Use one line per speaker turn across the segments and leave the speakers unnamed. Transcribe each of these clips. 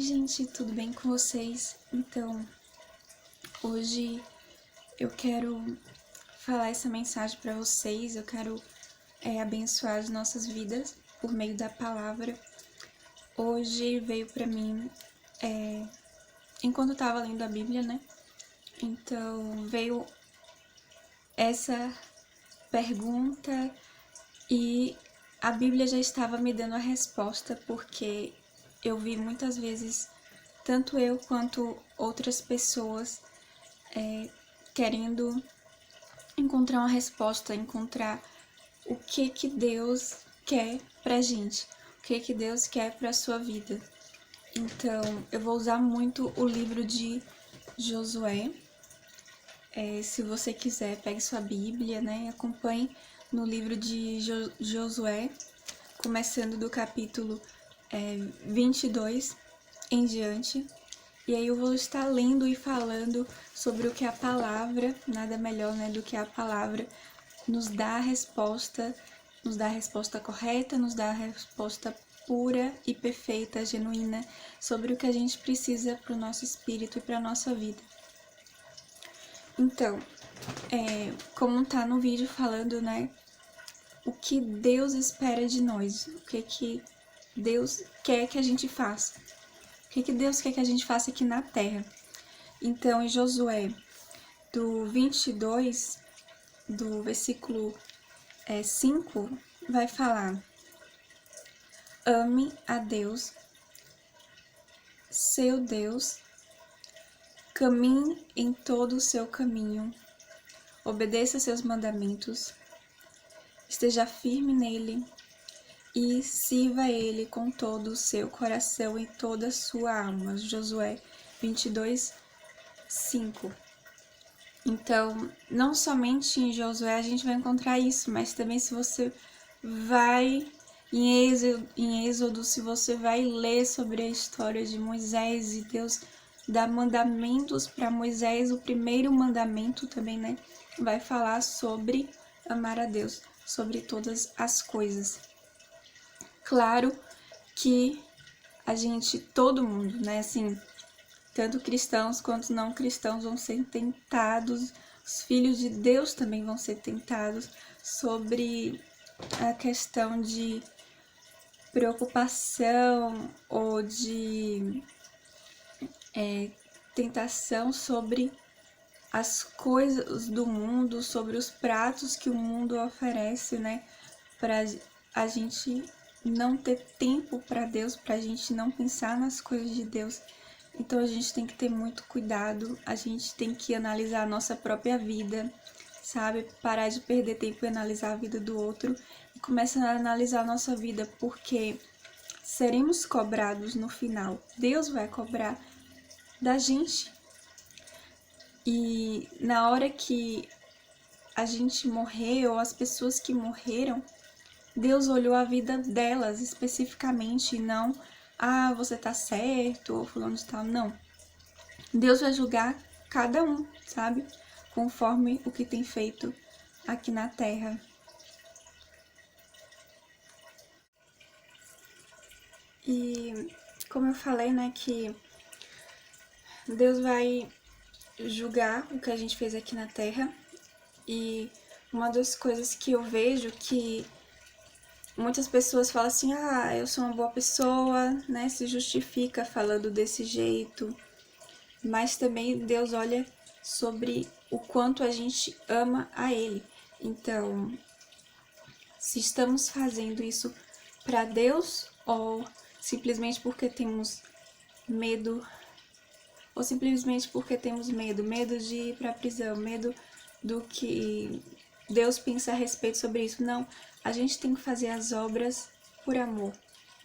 gente, tudo bem com vocês? Então, hoje eu quero falar essa mensagem para vocês, eu quero abençoar as nossas vidas por meio da palavra. Hoje veio para mim, enquanto eu estava lendo a Bíblia, né? Então, veio essa pergunta e a Bíblia já estava me dando a resposta, porque eu vi muitas vezes, tanto eu quanto outras pessoas, querendo encontrar uma resposta, encontrar o que Deus quer pra gente, o que Deus quer pra sua vida. Então, eu vou usar muito o livro de Josué. Se você quiser, pegue sua Bíblia, né? Acompanhe no livro de Josué, começando do capítulo 22 em diante. E aí eu vou estar lendo e falando sobre o que a palavra, nada melhor, né, do que a palavra nos dá a resposta correta, nos dá a resposta pura e perfeita, genuína, sobre o que a gente precisa para o nosso espírito e para a nossa vida. Então, como tá no vídeo falando, né, o que Deus espera de nós, o que Deus quer que a gente faça, o que Deus quer que a gente faça aqui na Terra. Então, em Josué, do 22, do versículo 5, vai falar: ame a Deus, seu Deus, caminhe em todo o seu caminho, obedeça seus mandamentos, esteja firme nele e sirva a ele com todo o seu coração e toda a sua alma. Josué 22, 5. Então, não somente em Josué a gente vai encontrar isso, mas também se você vai em Êxodo, se você vai ler sobre a história de Moisés e Deus dá mandamentos para Moisés, o primeiro mandamento também, né, vai falar sobre amar a Deus, sobre todas as coisas. Claro que a gente, todo mundo, né, assim, tanto cristãos quanto não cristãos vão ser tentados, os filhos de Deus também vão ser tentados sobre a questão de preocupação ou de tentação sobre as coisas do mundo, sobre os pratos que o mundo oferece, né, para a gente não ter tempo para Deus, para a gente não pensar nas coisas de Deus. Então a gente tem que ter muito cuidado, a gente tem que analisar a nossa própria vida, sabe? Parar de perder tempo e analisar a vida do outro e começar a analisar a nossa vida, porque seremos cobrados no final. Deus vai cobrar da gente. E na hora que a gente morrer, ou as pessoas que morreram, Deus olhou a vida delas especificamente, e não, você tá certo, ou fulano de tal, não. Deus vai julgar cada um, sabe? Conforme o que tem feito aqui na Terra. E como eu falei, né, que Deus vai julgar o que a gente fez aqui na Terra. E uma das coisas que eu vejo que muitas pessoas falam assim, eu sou uma boa pessoa, né, se justifica falando desse jeito. Mas também Deus olha sobre o quanto a gente ama a Ele. Então, se estamos fazendo isso para Deus ou simplesmente porque temos medo, ou simplesmente porque temos medo de ir para a prisão, medo do que Deus pensa a respeito sobre isso. Não, a gente tem que fazer as obras por amor.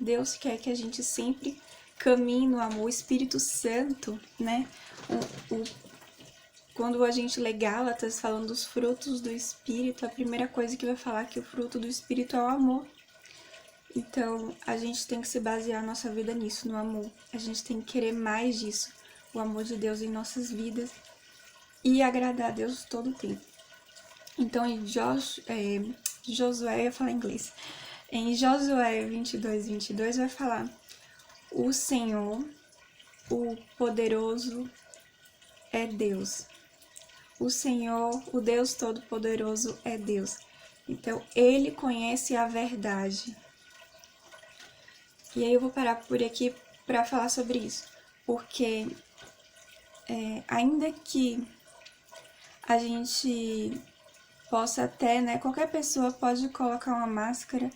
Deus quer que a gente sempre caminhe no amor. O Espírito Santo, né? Quando a gente lê Gálatas falando dos frutos do Espírito, a primeira coisa que vai falar é que o fruto do Espírito é o amor. Então, a gente tem que se basear a nossa vida nisso, no amor. A gente tem que querer mais disso, o amor de Deus em nossas vidas e agradar a Deus todo o tempo. Então, em Josué, eu ia falar em inglês. Em Josué 22, 22 vai falar: o Senhor o poderoso é Deus. O Senhor, o Deus Todo-Poderoso é Deus. Então, Ele conhece a verdade. E aí eu vou parar por aqui para falar sobre isso. Porque ainda que a gente possa até, né, qualquer pessoa pode colocar uma máscara,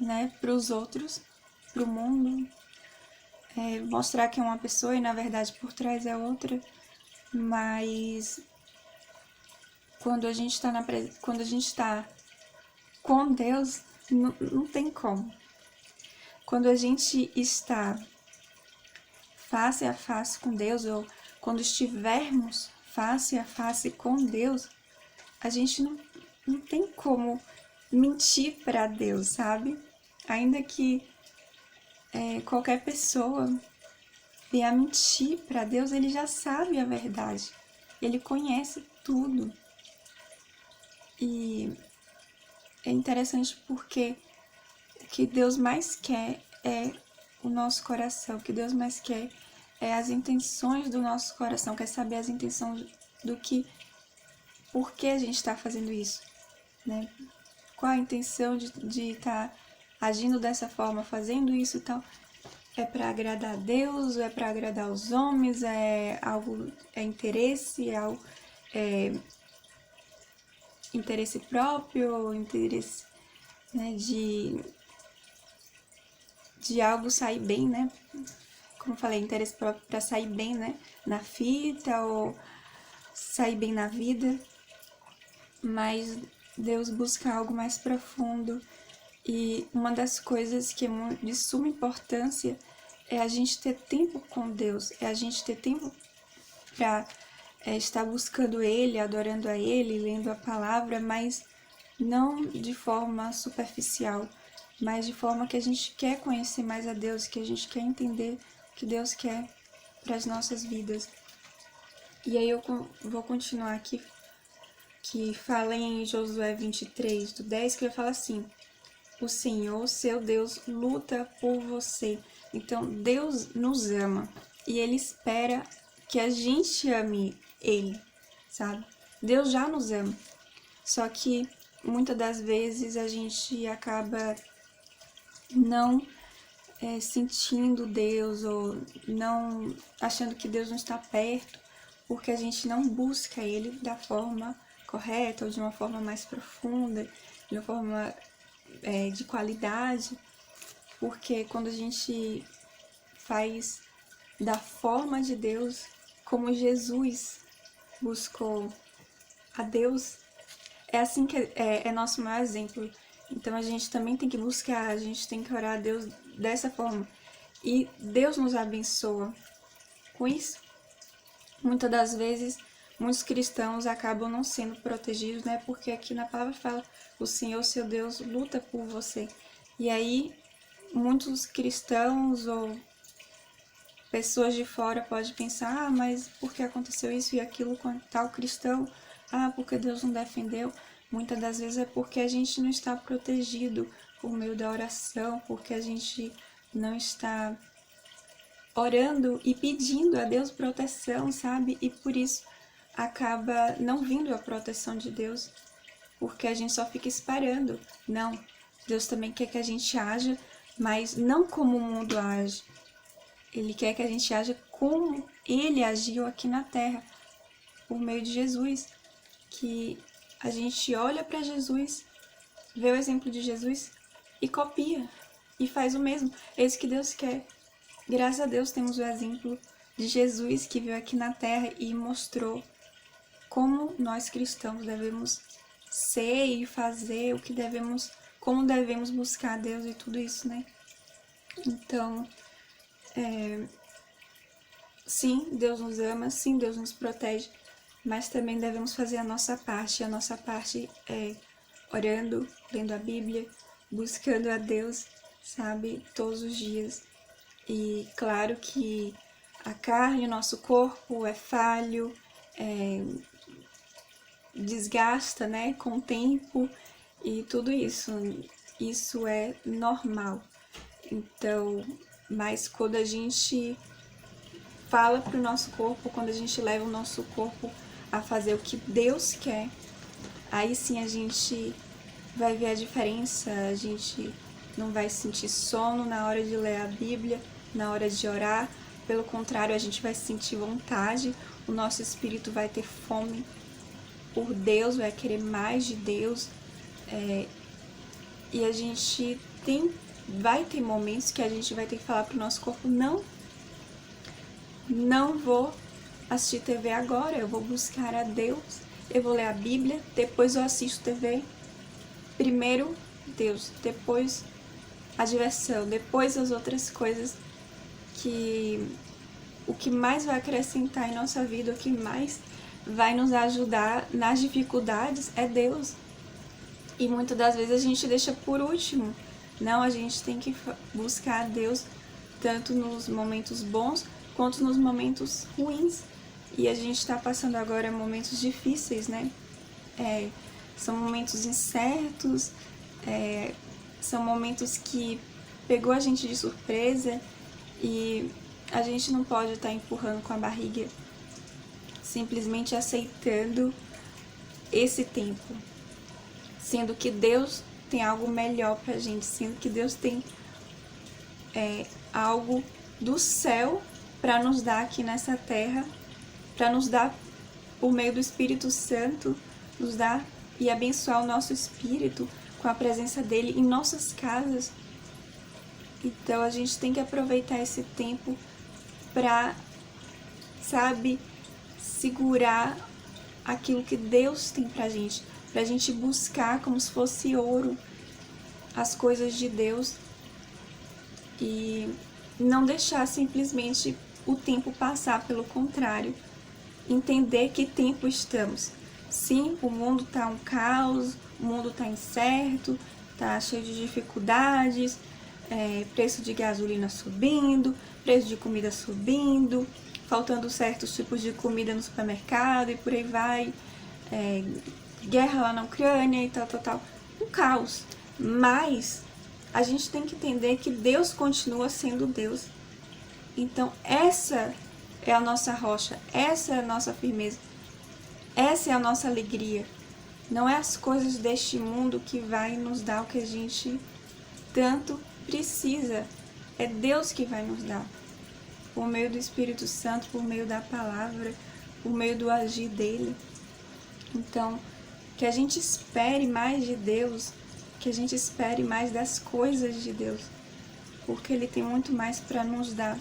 né, para os outros, para o mundo, mostrar que é uma pessoa e na verdade por trás é outra, mas quando a gente está com Deus, não tem como. Quando a gente está face a face com Deus, ou quando estivermos face a face com Deus, a gente não tem como mentir para Deus, sabe? Ainda que qualquer pessoa venha mentir para Deus, ele já sabe a verdade. Ele conhece tudo. E é interessante porque o que Deus mais quer é o nosso coração. O que Deus mais quer é as intenções do nosso coração. Quer saber as intenções do que... Por que a gente está fazendo isso, né? Qual a intenção de estar agindo dessa forma, fazendo isso e tal? É para agradar a Deus, é para agradar os homens, é interesse, interesse próprio, interesse, né, de algo sair bem, né? Como eu falei, interesse próprio para sair bem, né? Na fita ou sair bem na vida. Mas Deus busca algo mais profundo. E uma das coisas que é de suma importância é a gente ter tempo com Deus, é a gente ter tempo para estar buscando Ele, adorando a Ele, lendo a palavra, mas não de forma superficial, mas de forma que a gente quer conhecer mais a Deus, que a gente quer entender o que Deus quer para as nossas vidas. E aí eu vou continuar aqui, que fala em Josué 23, do 10, que ele fala assim: o Senhor, seu Deus, luta por você. Então, Deus nos ama e Ele espera que a gente ame Ele, sabe? Deus já nos ama. Só que, muitas das vezes, a gente acaba não sentindo Deus ou não achando que Deus não está perto, porque a gente não busca Ele da forma correta ou de uma forma mais profunda, de uma forma de qualidade, porque quando a gente faz da forma de Deus, como Jesus buscou a Deus, é assim que é nosso maior exemplo. Então a gente também tem que buscar, a gente tem que orar a Deus dessa forma. E Deus nos abençoa com isso. Muitas das vezes, muitos cristãos acabam não sendo protegidos, né? Porque aqui na palavra fala: o Senhor, seu Deus, luta por você. E aí, muitos cristãos ou pessoas de fora podem pensar: ah, mas por que aconteceu isso e aquilo com tal cristão? Ah, porque Deus não defendeu. Muitas das vezes é porque a gente não está protegido por meio da oração, porque a gente não está orando e pedindo a Deus proteção, sabe? E por isso acaba não vindo a proteção de Deus, porque a gente só fica esperando. Não, Deus também quer que a gente haja, mas não como o mundo age. Ele quer que a gente haja como Ele agiu aqui na Terra, por meio de Jesus. Que a gente olha para Jesus, vê o exemplo de Jesus e copia, e faz o mesmo. É isso que Deus quer. Graças a Deus temos o exemplo de Jesus que veio aqui na Terra e mostrou como nós cristãos devemos ser e fazer, o que devemos, como devemos buscar a Deus e tudo isso, né? Então, sim, Deus nos ama, sim, Deus nos protege, mas também devemos fazer a nossa parte. A nossa parte é orando, lendo a Bíblia, buscando a Deus, sabe, todos os dias. E claro que a carne, o nosso corpo é falho, desgasta, né, com o tempo e tudo isso. Isso é normal. Então, mas quando a gente fala para o nosso corpo, quando a gente leva o nosso corpo a fazer o que Deus quer, aí sim a gente vai ver a diferença, a gente não vai sentir sono na hora de ler a Bíblia, na hora de orar, pelo contrário, a gente vai sentir vontade, o nosso espírito vai ter fome por Deus, vai querer mais de Deus, e a gente vai ter momentos que a gente vai ter que falar pro nosso corpo, não vou assistir TV agora, eu vou buscar a Deus, eu vou ler a Bíblia, depois eu assisto TV. Primeiro Deus, depois a diversão, depois as outras coisas que o que mais vai acrescentar em nossa vida, o que mais vai nos ajudar nas dificuldades é Deus. E muitas das vezes a gente deixa por último. Não, a gente tem que buscar a Deus tanto nos momentos bons quanto nos momentos ruins. E a gente está passando agora momentos difíceis, né? São momentos incertos, são momentos que pegou a gente de surpresa e a gente não pode estar empurrando com a barriga, simplesmente aceitando esse tempo, sendo que Deus tem algo melhor pra gente, sendo que Deus tem algo do céu para nos dar aqui nessa terra, para nos dar por meio do Espírito Santo, nos dar e abençoar o nosso espírito com a presença dele em nossas casas. Então a gente tem que aproveitar esse tempo para, segurar aquilo que Deus tem pra gente buscar como se fosse ouro as coisas de Deus e não deixar simplesmente o tempo passar, pelo contrário, entender que tempo estamos. Sim, o mundo tá um caos, o mundo tá incerto, tá cheio de dificuldades, preço de gasolina subindo, preço de comida subindo, faltando certos tipos de comida no supermercado e por aí vai, guerra lá na Ucrânia e tal. Um caos. Mas a gente tem que entender que Deus continua sendo Deus. Então essa é a nossa rocha, essa é a nossa firmeza, essa é a nossa alegria. Não é as coisas deste mundo que vai nos dar o que a gente tanto precisa. É Deus que vai nos dar. Por meio do Espírito Santo, por meio da palavra, por meio do agir dele. Então, que a gente espere mais de Deus, que a gente espere mais das coisas de Deus, porque ele tem muito mais para nos dar.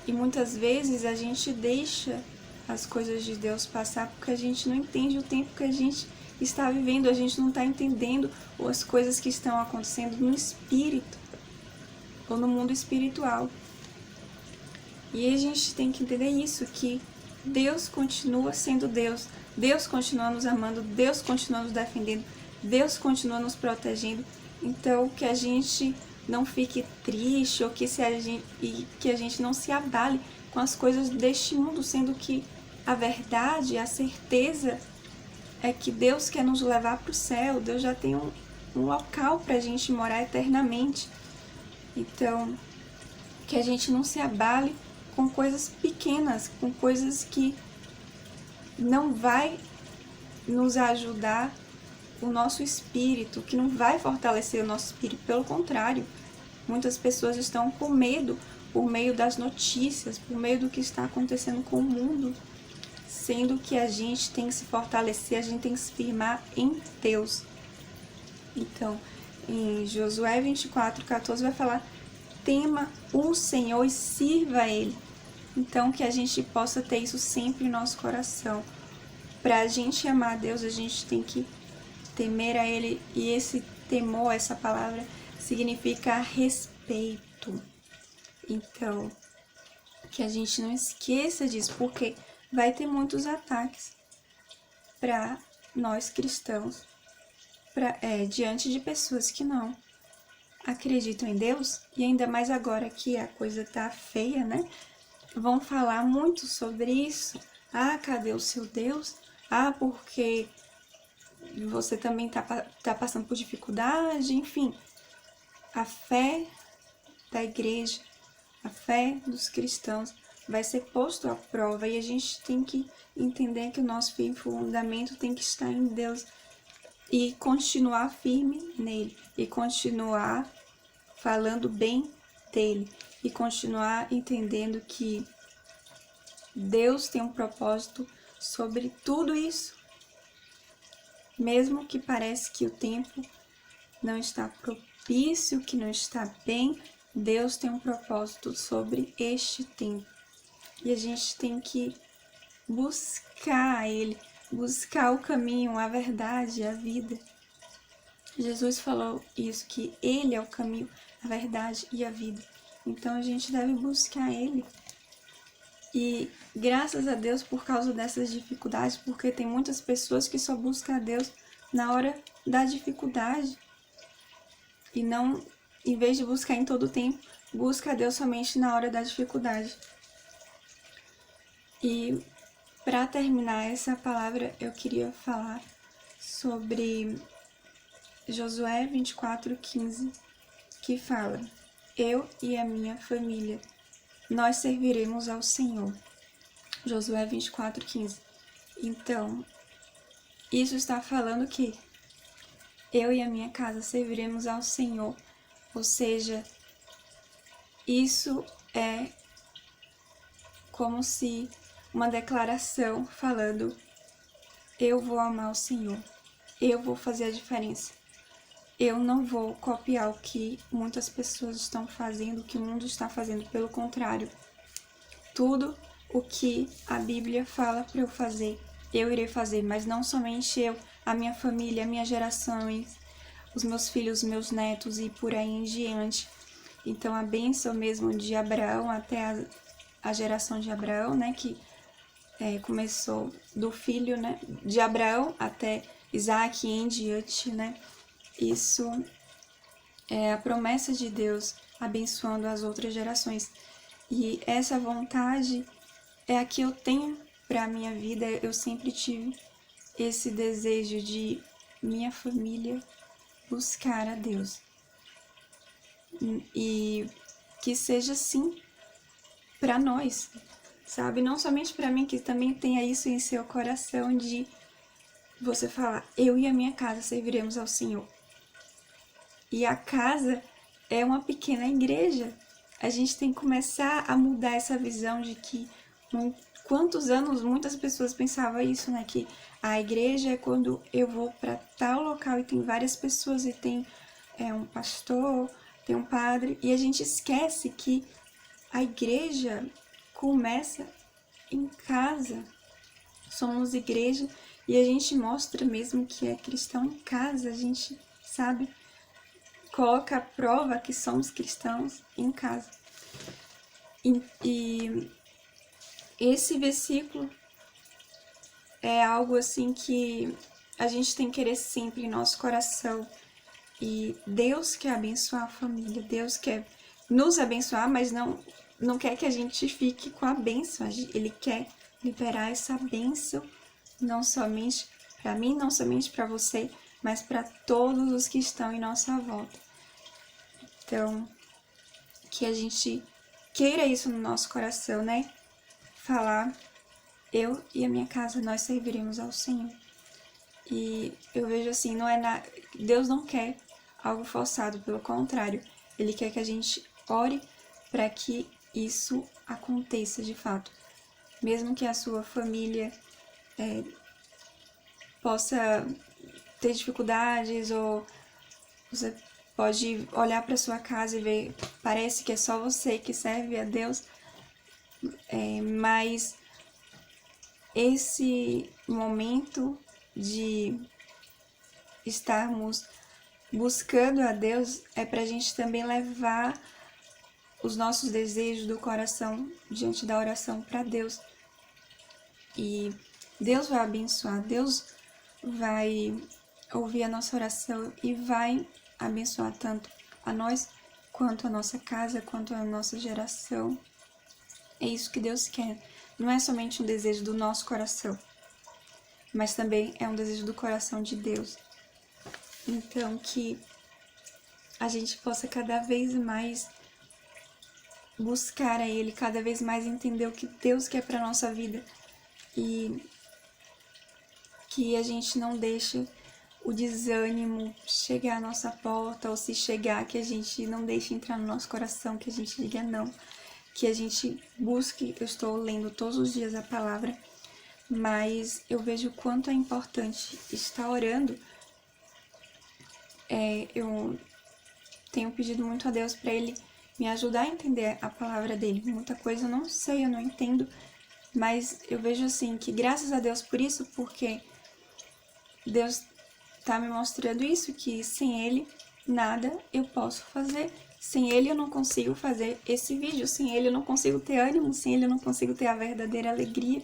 E muitas vezes a gente deixa as coisas de Deus passar porque a gente não entende o tempo que a gente está vivendo, a gente não está entendendo as coisas que estão acontecendo no espírito ou no mundo espiritual. E a gente tem que entender isso, que Deus continua sendo Deus, Deus continua nos amando, Deus continua nos defendendo, Deus continua nos protegendo. Então que a gente não fique triste ou que a gente não se abale com as coisas deste mundo, sendo que a verdade, a certeza é que Deus quer nos levar para o céu, Deus já tem um local para a gente morar eternamente. Então, que a gente não se abale com coisas pequenas, com coisas que não vai nos ajudar o nosso espírito, que não vai fortalecer o nosso espírito, pelo contrário. Muitas pessoas estão com medo por meio das notícias, por meio do que está acontecendo com o mundo, sendo que a gente tem que se fortalecer, a gente tem que se firmar em Deus. Então, em Josué 24:14 vai falar: tema o Senhor e sirva a Ele. Então, que a gente possa ter isso sempre em nosso coração. Para a gente amar a Deus, a gente tem que temer a Ele, e esse temor, essa palavra, significa respeito. Então, que a gente não esqueça disso, porque vai ter muitos ataques para nós cristãos, diante de pessoas que não acreditam em Deus, e ainda mais agora que a coisa tá feia, né? Vão falar muito sobre isso. Ah, cadê o seu Deus? Ah, porque você também tá passando por dificuldade, enfim. A fé da igreja, a fé dos cristãos vai ser posto à prova, e a gente tem que entender que o nosso fundamento tem que estar em Deus e continuar firme nele, e continuar falando bem dele, e continuar entendendo que Deus tem um propósito sobre tudo isso. Mesmo que pareça que o tempo não está propício, que não está bem, Deus tem um propósito sobre este tempo. E a gente tem que buscar Ele, buscar o caminho, a verdade, a vida. Jesus falou isso, que Ele é o caminho, a verdade e a vida. Então a gente deve buscar Ele. E graças a Deus por causa dessas dificuldades, porque tem muitas pessoas que só buscam a Deus na hora da dificuldade. E não, em vez de buscar em todo o tempo, busca a Deus somente na hora da dificuldade. E para terminar essa palavra, eu queria falar sobre Josué 24:15, que fala: eu e a minha família, nós serviremos ao Senhor. Josué 24:15. Então, isso está falando que eu e a minha casa serviremos ao Senhor. Ou seja, isso é como se uma declaração falando: eu vou amar o Senhor, eu vou fazer a diferença. Eu não vou copiar o que muitas pessoas estão fazendo, o que o mundo está fazendo. Pelo contrário, tudo o que a Bíblia fala para eu fazer, eu irei fazer. Mas não somente eu, a minha família, a minha geração, os meus filhos, os meus netos e por aí em diante. Então a bênção mesmo de Abraão até a geração de Abraão, né, que começou do filho, né, de Abraão até Isaac e em diante, né, isso é a promessa de Deus abençoando as outras gerações. E essa vontade é a que eu tenho para a minha vida. Eu sempre tive esse desejo de minha família buscar a Deus. E que seja assim para nós, sabe? Não somente para mim, que também tenha isso em seu coração de você falar: eu e a minha casa serviremos ao Senhor. E a casa é uma pequena igreja. A gente tem que começar a mudar essa visão de que quantos anos muitas pessoas pensavam isso, né? Que a igreja é quando eu vou para tal local e tem várias pessoas e tem um pastor, tem um padre, e a gente esquece que a igreja começa em casa. Somos igreja e a gente mostra mesmo que é cristão em casa. A gente sabe, coloca a prova que somos cristãos em casa. E esse versículo é algo assim que a gente tem que querer sempre em nosso coração. E Deus quer abençoar a família, Deus quer nos abençoar, mas não quer que a gente fique com a bênção. Ele quer liberar essa bênção não somente para mim, não somente para você, mas para todos os que estão em nossa volta. Então, que a gente queira isso no nosso coração, né? Falar: eu e a minha casa, nós serviremos ao Senhor. E eu vejo assim, não é Deus não quer algo forçado, pelo contrário, Ele quer que a gente ore para que isso aconteça de fato. Mesmo que a sua família possa ter dificuldades, ou você pode olhar para sua casa e ver, parece que é só você que serve a Deus, mas esse momento de estarmos buscando a Deus é para a gente também levar os nossos desejos do coração diante da oração para Deus. E Deus vai abençoar, Deus vai ouvir a nossa oração e vai abençoar tanto a nós, quanto a nossa casa, quanto a nossa geração. É isso que Deus quer. Não é somente um desejo do nosso coração, mas também é um desejo do coração de Deus. Então, que a gente possa cada vez mais buscar a Ele, cada vez mais entender o que Deus quer para nossa vida e que a gente não deixe o desânimo chegar à nossa porta, ou se chegar, que a gente não deixe entrar no nosso coração, que a gente diga não, que a gente busque. Eu estou lendo todos os dias a palavra, mas eu vejo o quanto é importante estar orando. Eu tenho pedido muito a Deus para Ele me ajudar a entender a palavra dele. Muita coisa eu não sei, eu não entendo, mas eu vejo assim que graças a Deus por isso, porque Deus tá me mostrando isso, que sem Ele nada eu posso fazer. Sem Ele eu não consigo fazer esse vídeo, sem Ele eu não consigo ter ânimo, sem Ele eu não consigo ter a verdadeira alegria.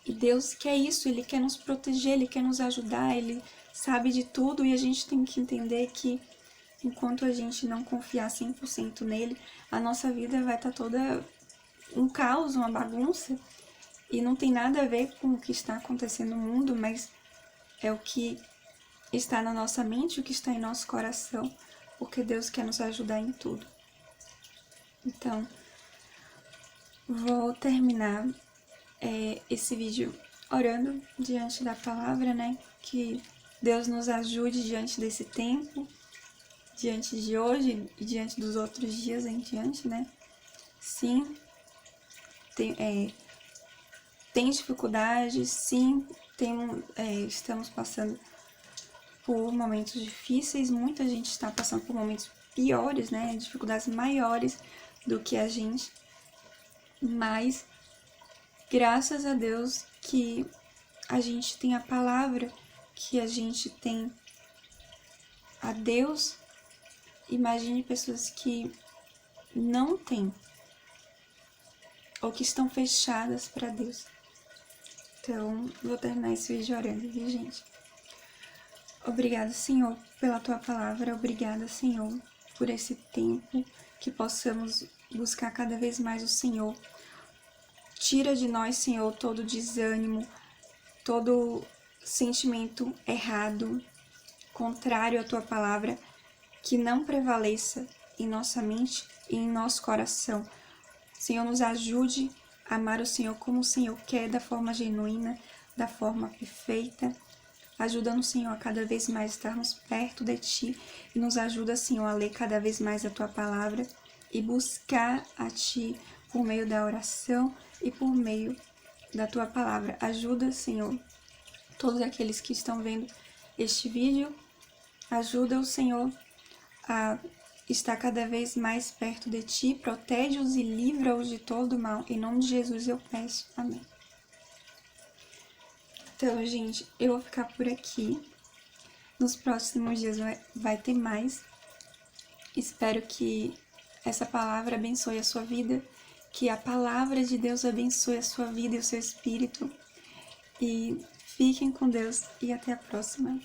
E Deus quer isso, Ele quer nos proteger, Ele quer nos ajudar, Ele sabe de tudo e a gente tem que entender que enquanto a gente não confiar 100% nele, a nossa vida vai estar toda um caos, uma bagunça, e não tem nada a ver com o que está acontecendo no mundo, mas é o que está na nossa mente, o que está em nosso coração, porque Deus quer nos ajudar em tudo. Então, vou terminar esse vídeo orando diante da palavra, né? Que Deus nos ajude diante desse tempo, diante de hoje e diante dos outros dias em diante, né? Sim, tem dificuldades, sim, estamos passando por momentos difíceis, muita gente está passando por momentos piores, né? Dificuldades maiores do que a gente, mas graças a Deus que a gente tem a palavra, que a gente tem a Deus. Imagine pessoas que não têm ou que estão fechadas para Deus. Então, vou terminar esse vídeo orando, viu, gente? Obrigada, Senhor, pela Tua palavra. Obrigada, Senhor, por esse tempo, que possamos buscar cada vez mais o Senhor. Tira de nós, Senhor, todo desânimo, todo sentimento errado, contrário à Tua palavra, que não prevaleça em nossa mente e em nosso coração. Senhor, nos ajude a amar o Senhor como o Senhor quer, da forma genuína, da forma perfeita. Ajuda-nos, Senhor, a cada vez mais estarmos perto de Ti e nos ajuda, Senhor, a ler cada vez mais a Tua palavra e buscar a Ti por meio da oração e por meio da Tua palavra. Ajuda, Senhor, todos aqueles que estão vendo este vídeo. Ajuda o Senhor a estar cada vez mais perto de Ti, protege-os e livra-os de todo mal. Em nome de Jesus eu peço. Amém. Então, gente, eu vou ficar por aqui. Nos próximos dias vai ter mais. Espero que essa palavra abençoe a sua vida, que a palavra de Deus abençoe a sua vida e o seu espírito. E fiquem com Deus e até a próxima.